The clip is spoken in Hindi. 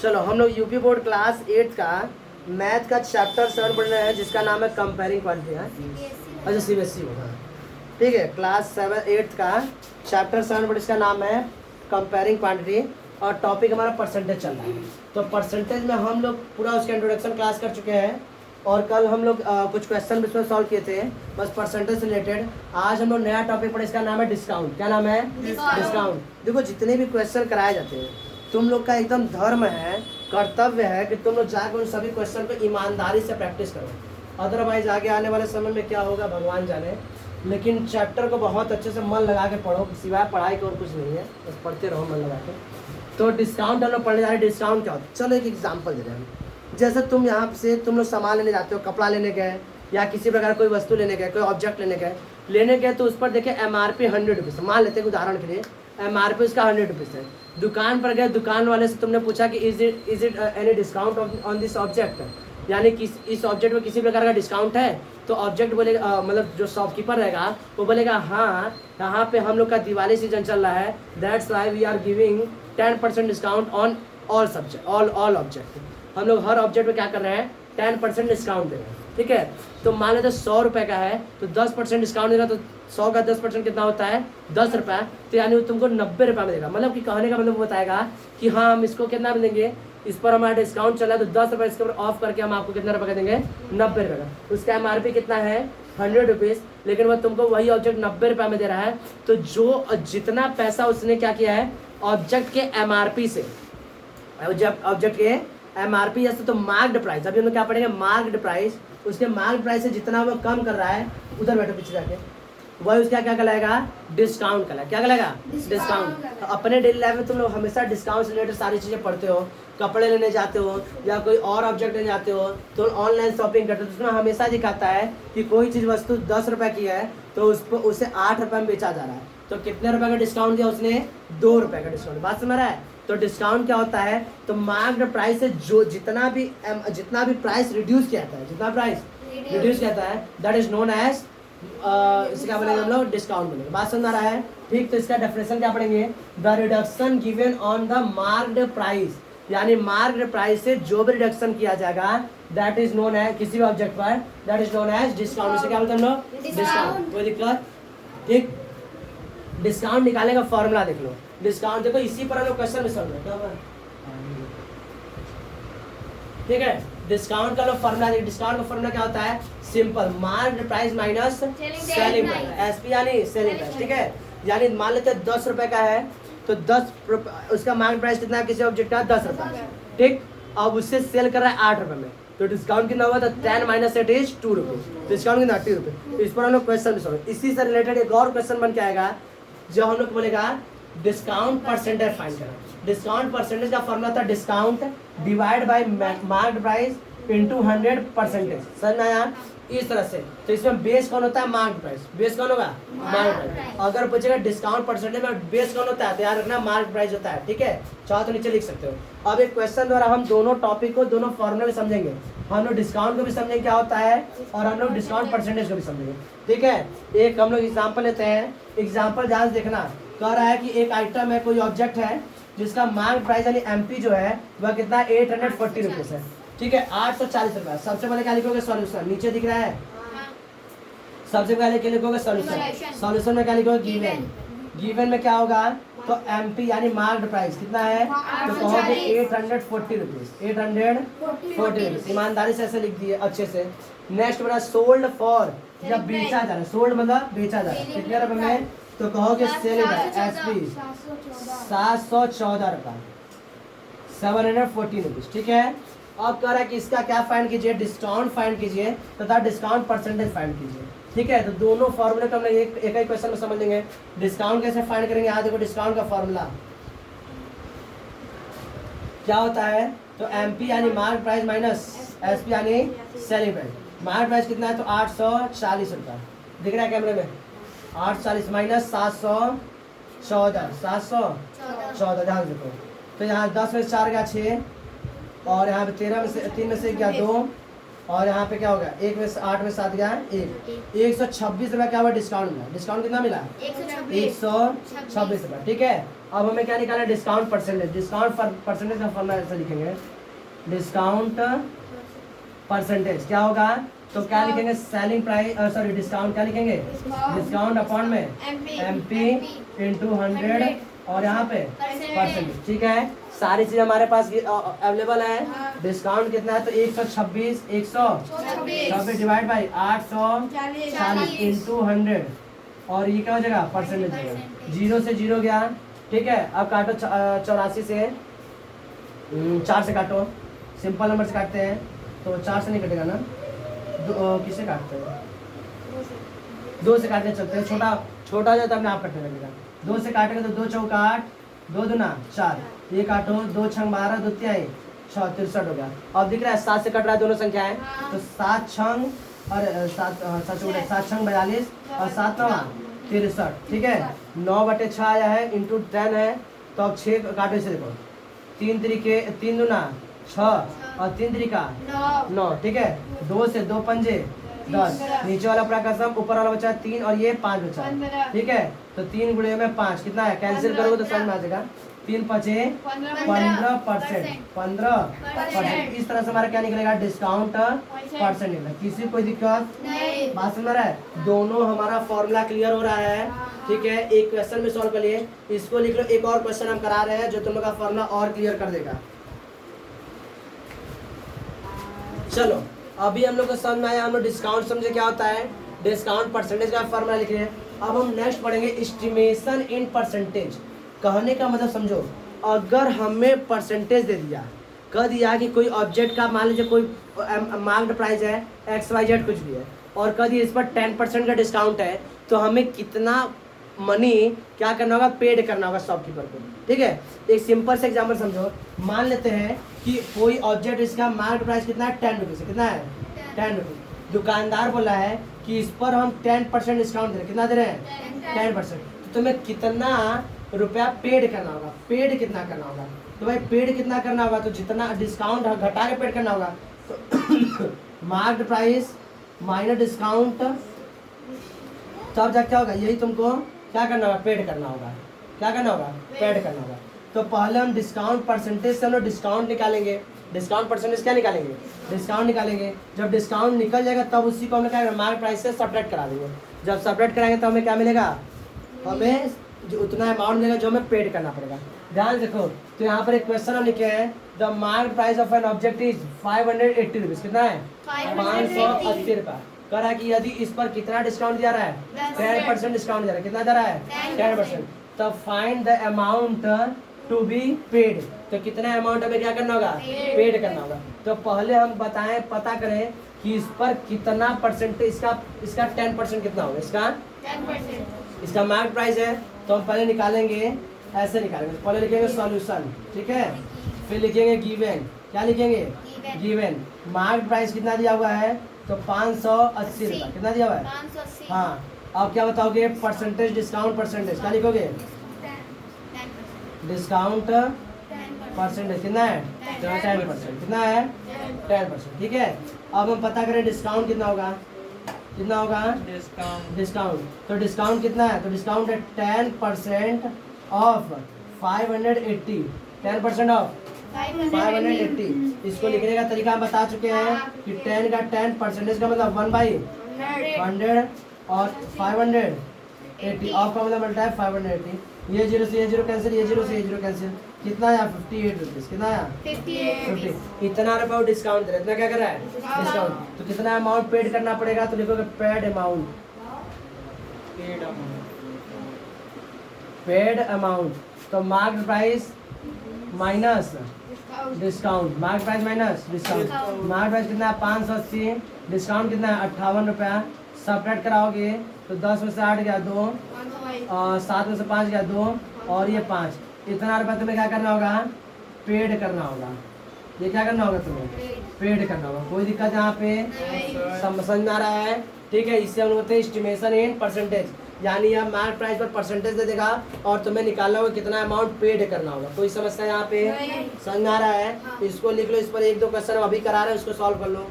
चलो हम लोग यूपी बोर्ड क्लास 8 का मैथ का चैप्टर 7 पढ़ रहे हैं जिसका नाम है कंपेयरिंग क्वांटिटी है। अच्छा सीबीएसई होगा, ठीक है। क्लास 8 का चैप्टर 7 पढ़ इसका नाम है कंपेयरिंग क्वांटिटी और टॉपिक हमारा परसेंटेज चल रहा है। तो परसेंटेज में हम लोग पूरा उसका इंट्रोडक्शन क्लास कर चुके हैं और कल हम लोग कुछ क्वेश्चन इसमें सॉल्व किए थे बस परसेंटेज से रिलेटेड। आज हम लोग नया टॉपिक पढ़े, इसका नाम है डिस्काउंट। क्या नाम है? डिस्काउंट। देखो जितने भी क्वेश्चन कराए जाते हैं तुम लोग का एकदम धर्म है, कर्तव्य है कि तुम लोग जाकर उन सभी क्वेश्चन को ईमानदारी से प्रैक्टिस करो। अदरवाइज आगे आने वाले समय में क्या होगा भगवान जाने। लेकिन चैप्टर को बहुत अच्छे से मन लगा के पढ़ो, सिवाय पढ़ाई के और कुछ नहीं है, बस पढ़ते रहो मन लगा के। तो डिस्काउंट हम लोग पढ़ने जा रहे हैं। डिस्काउंट क्या होता है? चलो एक एग्जाम्पल दे रहे हैं। जैसे तुम यहाँ से तुम लोग सामान लेने जाते हो, कपड़ा लेने गए या किसी प्रकार कोई वस्तु लेने गए, कोई ऑब्जेक्ट लेने गए तो उस पर देखिए MRP 100 रुपीज़ मान लेते हैं उदाहरण के लिए। MRP उसका 100 रुपीज़ है। दुकान पर गए, दुकान वाले से तुमने पूछा कि is it any discount on this object, यानी कि इस ऑब्जेक्ट में किसी प्रकार का डिस्काउंट है। तो ऑब्जेक्ट बोलेगा मतलब जो शॉपकीपर रहेगा वो बोलेगा हाँ यहाँ पे हम लोग का दिवाली सीजन चल रहा है, that's why we are giving 10% discount on all subject all object. हम लोग हर ऑब्जेक्ट में क्या कर रहे हैं 10% डिस्काउंट दे रहे हैं, ठीक है। तो मान लेते 100 रुपये का है तो 10% डिस्काउंट देगा तो 100 का 10% कितना होता है 10 रुपये। तो यानी वो तुमको 90 रुपये में देगा। मतलब कि कहने का मतलब वो बताएगा कि हाँ हम इसको कितना में देंगे, इस पर हमारा डिस्काउंट चला है तो 10 रुपये इसके ऊपर ऑफ करके हम आपको कितना रुपये का देंगे 90 रुपये का। उसका MRP कितना है 100 रुपीज़, लेकिन वह तुमको वही ऑब्जेक्ट 90 रुपये में दे रहा है। तो जो जितना पैसा उसने क्या किया है ऑब्जेक्ट के MRP से, जब ऑब्जेक्ट के MRP जैसे तो मार्क्ड प्राइस, अभी हम लोग क्या पढ़ेंगे मार्क्ड प्राइस, उसके मार्क्ड प्राइस से जितना वो कम कर रहा है उधर बैठो पीछे जाके, वही उसका क्या कहलाएगा डिस्काउंट कहलाएगा। क्या कहलाएगा? डिस्काउंट। तो अपने डेली लाइफ में तुम लोग हमेशा डिस्काउंट से रिलेटेड सारी चीज़ें पढ़ते हो, कपड़े लेने जाते हो या कोई और ऑब्जेक्ट लेने जाते हो तो ऑनलाइन शॉपिंग करते हो तो उसमें हमेशा दिखाता है कि कोई चीज़ वस्तु 10 रुपये की है तो उस पर उसे 8 रुपये में बेचा जा रहा है। तो कितने रुपये का डिस्काउंट दिया उसने? 2 रुपये का डिस्काउंट। बात समझ रहा है? तो डिस्काउंट क्या होता है? तो मार्क्ड प्राइस से जो जितना भी प्राइस रिड्यूस किया जाता है, जितना प्राइस रिड्यूस किया जाता है दैट इज नोन एज इसका क्या बोलेंगे हम लोग डिस्काउंट बोलेंगे। बात समझ आ रहा है? ठीक। तो इसका डेफिनेशन क्या पढ़ेंगे? The reduction given on the marked price, यानी मार्क्ड प्राइस से जो भी रिडक्शन किया जाएगा दैट इज नोन एज किसी भी ऑब्जेक्ट पर that is known as discount. इसे क्या बोलते हैं हम लोग? डिस्काउंट। कोई दिक्कत? ठीक। डिस्काउंट निकालने का फॉर्मूला देख लो। डिस्काउंट देखो इसी पर हम लोग क्वेश्चन में समझ रहे हैं, ठीक है। डिस्काउंट का लोग फॉर्मूला देखिए। डिस्काउंट का फॉर्मूला क्या होता है? Simple, marked price minus selling price, SP यानी सेलिंग प्राइस, ठीक है। यानी मान लेते हैं 10 रुपए का है तो 10 उसका मार्केट प्राइस कितना है किसी ऑब्जेक्ट का 10 रुपये, ठीक। अब उससे सेल कर रहा है 8 रुपये में तो डिस्काउंट कितना हुआ? तो 10 माइनस 8 इज 2 रुपीज़। डिस्काउंट कितना? 80 रुपये। तो इस पर हम लोग क्वेश्चन भी सॉल्व। इसी से रिलेटेड एक और क्वेश्चन बन के आएगा जो हम लोग बोलेगा डिस्काउंट परसेंटेज फाइंड करना। डिस्काउंट परसेंटेज का फॉर्मूला था discount divide by marked price into 100%। समझ में आया? इस तरह से। तो इसमें बेस कौन होता है? Marked price. बेस कौन होगा? Marked price. अगर पूछेगा डिस्काउंट परसेंटेज में बेस कौन होता है तो याद रखना मार्क्ड प्राइस होता है, ठीक है। चाहो तो नीचे लिख सकते हो। अब एक क्वेश्चन द्वारा हम दोनों टॉपिक को दोनों फॉर्मूले में समझेंगे। हम लोग डिस्काउंट को भी समझेंगे क्या होता है और हम लोग डिस्काउंट परसेंटेज को भी समझेंगे, ठीक है। एक हम लोग एग्जाम्पल लेते हैं। एग्जाम्पल ध्यान से देखना। कह रहा है कि एक आइटम है, कोई ऑब्जेक्ट है जिसका मार्क प्राइस यानी MP जो है वह कितना 840 रुपीज़ है, ठीक है। 840 रुपये। सबसे पहले क्या लिखोगे? सॉल्यूशन। नीचे दिख रहा है, सबसे पहले क्या लिखोगे? सॉल्यूशन। सॉल्यूशन में क्या लिखोगे? गिवन। गिवन में क्या होगा? तो MP यानी मार्क्ड प्राइस कितना है तो कहोगे 840 रुपीज़। 840 रुपीज़। ईमानदारी से ऐसे लिख दिए अच्छे से। नेक्स्ट बना सोल्ड फॉर, जब बेचा जा रहा है, सोल्ड मतलब बेचा जा रहा है, कितने रुपये में? तो कहोगे सेलिंग SP 714 रुपये, 714 रुपीज़, ठीक है। अब कह रहा है कि इसका क्या फाइंड कीजिए? डिस्काउंट फाइंड कीजिए तथा डिस्काउंट परसेंटेज फाइंड कीजिए, ठीक है। तो दोनों फॉर्मूले को हम लोग एक ही क्वेश्चन में समझ लेंगे। डिस्काउंट कैसे फाइंड करेंगे? यहाँ देखो डिस्काउंट का फॉर्मूला क्या होता है? तो MP यानी मार्क प्राइस माइनस SP यानी सेलिंग प्राइस। मार्क प्राइस कितना है? तो 840 रुपये। दिख रहा है कैमरे में? 840 माइनस 714, 714 ध्यान देखो। तो यहाँ 10 में से 4 गया 6 और यहाँ पे 13 में से 3 में से गया 2 और यहाँ पे क्या होगा, 1 में 8 में 7 गया है 126 रुपया क्या हुआ डिस्काउंट मिला। डिस्काउंट कितना मिला 126 रुपया। ठीक है, अब हमें क्या निकालना है डिस्काउंट परसेंटेज। डिस्काउंट परसेंटेज का फॉर्मूला ऐसा लिखेंगे, डिस्काउंट परसेंटेज क्या होगा, तो क्या लिखेंगे सेलिंग प्राइस सॉरी डिस्काउंट क्या लिखेंगे, डिस्काउंट अपॉन में MP इंटू 100 और यहाँ पे परसेंटेज। ठीक है, सारी चीज हमारे पास अवेलेबल है। डिस्काउंट कितना है, तो 126 डिवाइड बाई 840 इंटू 100 और ये क्या हो जाएगा परसेंटेज हो जाएगा। 0 से 0 गया। ठीक है, अब काटो 84 से 4 से काटो, सिंपल नंबर से काटते हैं तो 4 से नहीं कटेगा ना, किससे काटते हैं 2 से काटने चलते हैं, छोटा छोटा हो जाए तो अपने आप कटने लगेगा। 2 से काटेंगे तो 2 चौक 8, 2 दूना 4, ये काटो 2 छंग 12, 2 तिहाई 6, 63 हो गया। अब दिख रहा है 7 से कट रहा है दोनों संख्याएं, तो 7 छंग और 7 छंग 42 और 7 9 63। ठीक है, 9/6 आया है इंटू 10 है, तो अब 6 काटो इसे, देखो 3 तरीके 3 दूना 6 और 3 तरीका 9। ठीक है, 2 से 2 पंजे 10, नीचे वाला पूरा कसम, ऊपर वाला बचा 3 और ये 5 बचा। ठीक है, तो 3 गुणे में 5 कितना है, कैंसिल करोगे तो समझ में आ जाएगा। 3 5 15%। इस तरह से हमारा क्या निकलेगा डिस्काउंट परसेंट निकलेगा। किसी कोई दिक्कत बात समझ रहा है, दोनों हमारा फॉर्मूला क्लियर हो रहा है। ठीक है, एक क्वेश्चन में सॉल्व कर लिए, इसको लिख लो। एक और क्वेश्चन हम करा रहे हैं जो तुम लोग का फॉर्मूला और क्लियर कर देगा। चलो, अभी हम लोग को समझ में आया, हम लोग डिस्काउंट समझे क्या होता है, डिस्काउंट परसेंटेज का फॉर्मूला लिख रहे हैं। अब हम नेक्स्ट पढ़ेंगे एस्टिमेशन इन परसेंटेज। कहने का मतलब समझो, अगर हमें परसेंटेज दे दिया, कह दिया कि कोई ऑब्जेक्ट का मान लीजिए कोई मार्क्ड प्राइस है XYZ कुछ भी है, और कह दिया इस पर 10% का डिस्काउंट है, तो हमें कितना मनी क्या करना होगा, पेड करना होगा शॉपकीपर को। ठीक है, एक सिंपल से एग्जाम्पल समझो, मान लेते हैं कि कोई ऑब्जेक्ट इसका मार्केट प्राइस कितना है 10 रुपीज़, कितना है 10 रुपीज़। दुकानदार बोला है कि इस पर हम 10% डिस्काउंट दे रहे हैं, कितना दे रहे हैं 10%। तो तुम्हें कितना रुपया पेड करना होगा, पेड कितना करना होगा, तो भाई पेड कितना करना होगा, तो जितना डिस्काउंट घटा के पेड करना होगा, तो मार्केट प्राइस माइनस डिस्काउंट, तब जाके क्या होगा, यही तुमको क्या करना होगा, पेड करना होगा। क्या करना होगा, पेड करना होगा। तो पहले हम डिस्काउंट परसेंटेज से हम लोग डिस्काउंट निकालेंगे। डिस्काउंट परसेंटेज क्या निकालेंगे, डिस्काउंट निकालेंगे। जब डिस्काउंट निकल जाएगा तब उसी को हम क्या करेंगे, मार्केट प्राइस से सपरेट करा देंगे। जब सपरेट कराएंगे तो हमें क्या मिलेगा, हमें जो उतना अमाउंट मिलेगा जो हमें पेड करना पड़ेगा। ध्यान देखो, तो यहाँ पर एक क्वेश्चन हम लिखे हैं, the market price of an object is 580 rupees, कितना है 580 रुपया। कह रहा है कि यदि इस पर कितना डिस्काउंट दिया रहा है, 10% डिस्काउंट दिया रहा है, कितना दे रहा है 10%। तब find the amount to be paid, तो कितना अमाउंट हमें क्या करना होगा, पेड करना होगा। तो पहले हम बताएं, पता करें कि इस पर कितना परसेंट, इसका 10% कितना होगा, इसका मार्केट प्राइस है, तो हम पहले निकालेंगे, ऐसे निकालेंगे। पहले लिखेंगे सॉल्यूशन, ठीक है, फिर लिखेंगे गिवन, क्या लिखेंगे गिवन। मार्केट प्राइस कितना दिया हुआ है, तो 580 रुपया, कितना दिया हुआ है 580। हाँ, अब क्या बताओगे, परसेंटेज डिस्काउंट परसेंटेज क्या लिखोगे, डिस्काउंट परसेंटेज कितना है 10%, कितना है 10%। ठीक है, अब हम पता करें डिस्काउंट कितना होगा, कितना होगा डिस्काउंट। तो डिस्काउंट कितना है, तो डिस्काउंट है 10% ऑफ 580, 10% ऑफ 580। इसको लिखने का तरीका हम बता चुके हैं कि 10 का 10% का मतलब 1/100 और 580 ऑफ का मतलब बनता है 580। ये 0 से ये 0 कैंसिल, ये 0 से ये 0 कैंसिल, कितना आया 58 रुपीज़, कितना आया 50। इतना रुपया डिस्काउंट दे रहा है, इतना क्या कर रहा है डिस्काउंट। तो कितना अमाउंट पेड करना पड़ेगा, तो लिखोगे पेड अमाउंट, पेड अमाउंट। तो market price minus discount, market price minus discount. Market price कितना है 580, डिस्काउंट कितना है 58 रुपया। सपरेट कराओगे तो 10 में से 8 गया 2, 7 में से 5 गया 2 और ये 5। इतना रुपया तुम्हें क्या करना होगा, पेड करना होगा। ये क्या करना होगा तुम्हें, पेड करना होगा। कोई दिक्कत यहाँ पे समझ में आ रहा है। ठीक है, इससे हम लोग बोलते हैं एस्टिमेशन इन परसेंटेज, यानी यह मार्केट प्राइस पर परसेंटेज दे देगा और तुम्हें निकालना होगा कितना अमाउंट पेड करना होगा। कोई समस्या यहाँ पे समझ आ रहा है, इसको लिख लो। इस पर 1-2 क्वेश्चन अभी करा रहे हैं, उसको सॉल्व कर लो।